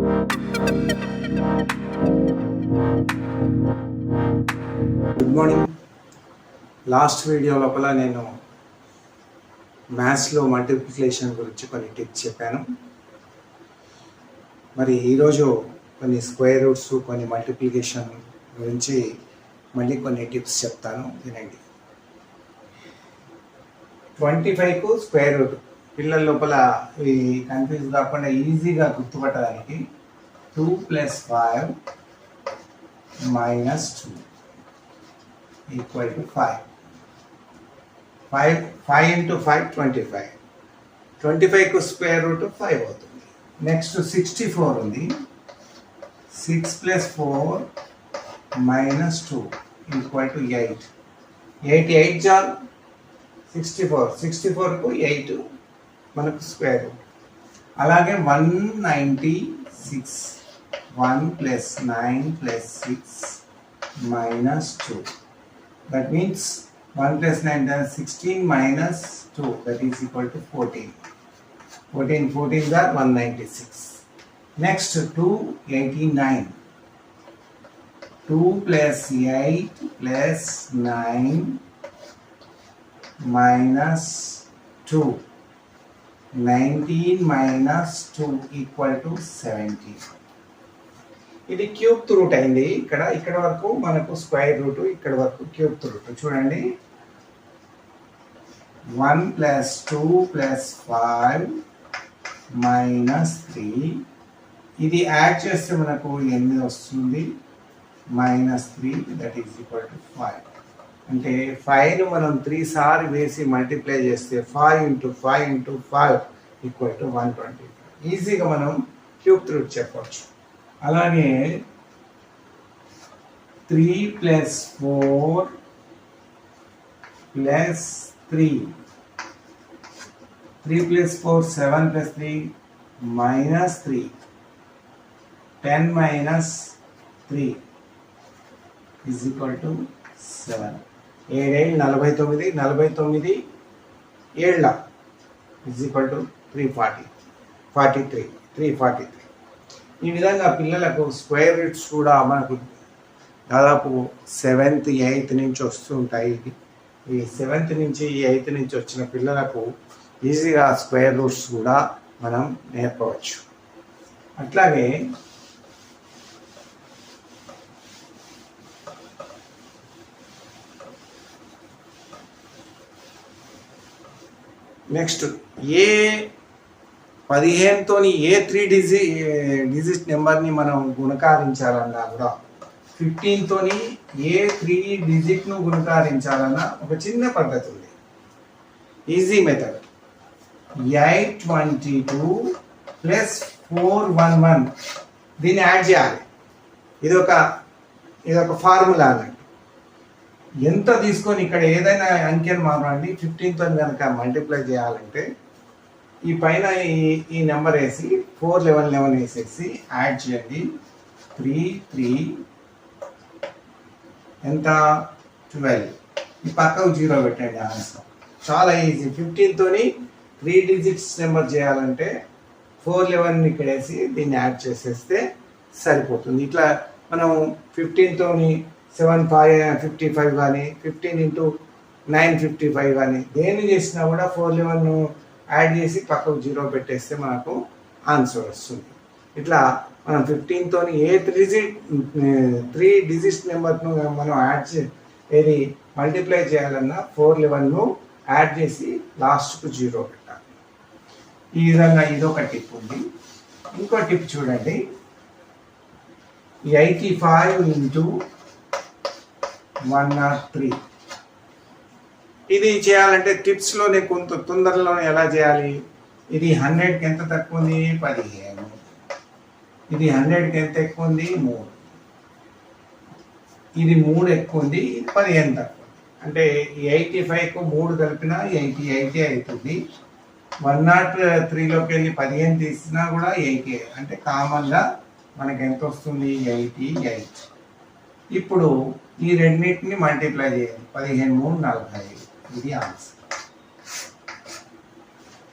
Good morning. Last video లోపల నేను మ్యాథ్స్లో మల్టిప్లికేషన్ గురించి కొన్ని టిప్స్ చెప్పాను. మరి ఈరోజు కొన్ని స్క్వేర్ రూట్స్, కొన్ని మల్టిప్లికేషన్ గురించి మళ్ళీ కొన్ని టిప్స్ చెప్తాను, వినండి. 25కు స్క్వేర్ రూట్ పిల్లల లోపల ఇవి కన్ఫ్యూజ్ కాకుండా ఈజీగా గుర్తుపట్టడానికి 2 + 5 - 2 = 5. 5 × 5 25. 25కు స్క్వేర్ రూట్ 5 అవుతుంది. నెక్స్ట్ 64 ఉంది. 6 + 4 - 2 = 8. 8 జార్ 64. 64కు 8 మనకు స్క్వేర్ రూట్. అలాగే 196. 1 + 9 + 6 - 2. That means 1 + 9 is 16 - 2, that is equal to 14. 14 are 196. Next 289. 2 + 8 + 9 - 2. 19 - 2 = 17. ఇది క్యూబ్ రూట్ అయింది. ఇక్కడ వరకు మనకు స్క్వేర్ రూట్, ఇక్కడ వరకు క్యూబ్ రూట్. చూడండి, 1 + 2 + 5 - 3. ఇది యాడ్ చేస్తే మనకు 8 వస్తుంది. -3, దట్ ఈజ్ ఈక్వల్ టు 5. అంటే 5ను మనం 3 సార్లు వేసి మల్టిప్లై చేస్తే 5 × 5 × 5 = 125. ఈజీగా మనం క్యూబ్ రూట్ చెప్పవచ్చు. అలాగే 3 + 4 + 3. 3 + 4 7 + 3 -3. 10 - 3 = 7. 7 49. 49 7 = 340. 343. ఈ విధంగా పిల్లలకు స్క్వేర్ రూట్స్ కూడా మనకు దాదాపు 7th 8th నుంచి వస్తుంటాయి. ఈ 7th నుంచి 8th నుంచి వచ్చిన పిల్లలకు ఈజీగా స్క్వేర్ రూట్స్ కూడా మనం నేర్పవచ్చు. అట్లాగే నెక్స్ట్ 15తోని ఏ 3 డిజిట్ నెంబర్ని మనం గుణకారించాలన్నా కూడా, 15తోని ఏ 3 డిజిట్ను గుణకారించాలన్నా ఒక చిన్న పద్ధతి ఉంది, ఈజీ మెథడ్. 822 + 411 దీన్ని యాడ్ చేయాలి. ఇదొక ఫార్ములా అన్నట్టు. ఎంత తీసుకొని ఇక్కడ ఏదైనా అంకెను మారండి, 15తో కనుక మల్టిప్లై చేయాలంటే ఈ పైన ఈ నెంబర్ వేసి 4 11 11 వేసేసి యాడ్ చేయండి. 3 3 ఎంత 12. ఈ పక్కకు 0 పెట్టండి. ఆన్సర్ చాలా ఈజీ. 15తోని 3 డిజిట్స్ నెంబర్ చేయాలంటే 4 11 ఇక్కడ వేసి దీన్ని యాడ్ చేసేస్తే సరిపోతుంది. ఇట్లా మనం 15తోని 755 కానీ, 15 × 9 55 కానీ దేన్ని చేసినా కూడా 4 11 యాడ్ చేసి పక్కకు 0 పెట్టేస్తే మనకు ఆన్సర్ వస్తుంది. ఇట్లా మనం 15తోని ఏ 3 డిజిట్ నెంబర్ను మనం ఏది మల్టిప్లై చేయాలన్నా 4 11ను యాడ్ చేసి లాస్ట్కు 0 పెట్టాలి. ఈ విధంగా ఇదొక టిప్ ఉంది. ఇంకో టిప్ చూడండి, 85 × 103. ఇది చేయాలంటే టిప్స్లోనే కొంత తొందరలోనే ఎలా చేయాలి. ఇది 100కి ఎంత తక్కువ ఉంది? 15. ఇది 100కి ఎంత ఎక్కువ ఉంది? 3. ఇది 3 ఎక్కువ ఉంది, ఇది 15 తక్కువ. అంటే 85కు 3 కలిపినా 80 అవుతుంది. 103లోకి వెళ్ళి 15 తీసినా కూడా 80. అంటే కామన్గా మనకి ఎంత వస్తుంది? 88. ఇప్పుడు ఈ రెండింటిని మల్టిప్లై చేయాలి. 15 3 45. ఇది ఆన్సర్.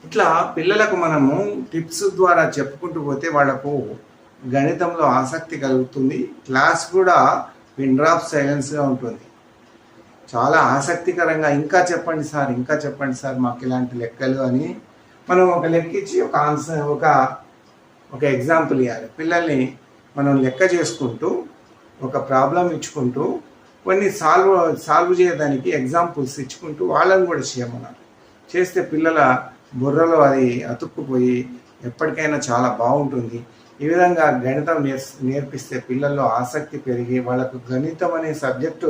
ఇట్లా పిల్లలకు మనము టిప్స్ ద్వారా చెప్పుకుంటూ పోతే వాళ్ళకు గణితంలో ఆసక్తి కలుగుతుంది. క్లాస్ కూడా పిన్ డ్రాప్ సైలెన్స్గా ఉంటుంది. చాలా ఆసక్తికరంగా ఇంకా చెప్పండి సార్ మాకు ఇలాంటి లెక్కలు అని మనం ఒక లెక్క ఇచ్చి ఒక ఆన్సర్ ఒక ఎగ్జాంపుల్ ఇవ్వాలి. పిల్లల్ని మనం లెక్క చేసుకుంటూ ఒక ప్రాబ్లం ఇచ్చుకుంటూ కొన్ని సాల్వ్ చేయడానికి ఎగ్జాంపుల్స్ ఇచ్చుకుంటూ వాళ్ళని కూడా చేయమన్నారు. చేస్తే పిల్లల బుర్రలో అది అతుక్కుపోయి ఎప్పటికైనా చాలా బాగుంటుంది. ఈ విధంగా గణితం నేర్పిస్తే పిల్లల్లో ఆసక్తి పెరిగి వాళ్ళకు గణితం అనే సబ్జెక్టు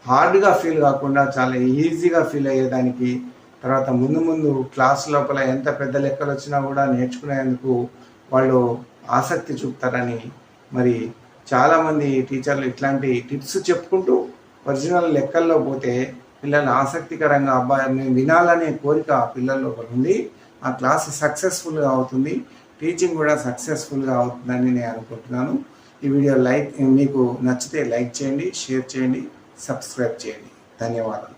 హార్డ్గా ఫీల్ కాకుండా చాలా ఈజీగా ఫీల్ అయ్యేదానికి, తర్వాత ముందు క్లాస్ లోపల ఎంత పెద్ద లెక్కలు వచ్చినా కూడా నేర్చుకునేందుకు వాళ్ళు ఆసక్తి చూపుతారని మరి చాలామంది టీచర్లు ఇట్లాంటి టిప్స్ చెప్పుకుంటూ ఒరిజినల్ లెక్కల్లో పోతే పిల్లలు ఆసక్తికరంగా అబ్బాయిని వినాలనే కోరిక పిల్లల్లో ఉంది. ఆ క్లాస్ సక్సెస్ఫుల్గా అవుతుంది, టీచింగ్ కూడా సక్సెస్ఫుల్గా అవుతుందని నేను అనుకుంటున్నాను. ఈ వీడియో మీకు నచ్చితే లైక్ చేయండి, షేర్ చేయండి, సబ్స్క్రైబ్ చేయండి. ధన్యవాదాలు.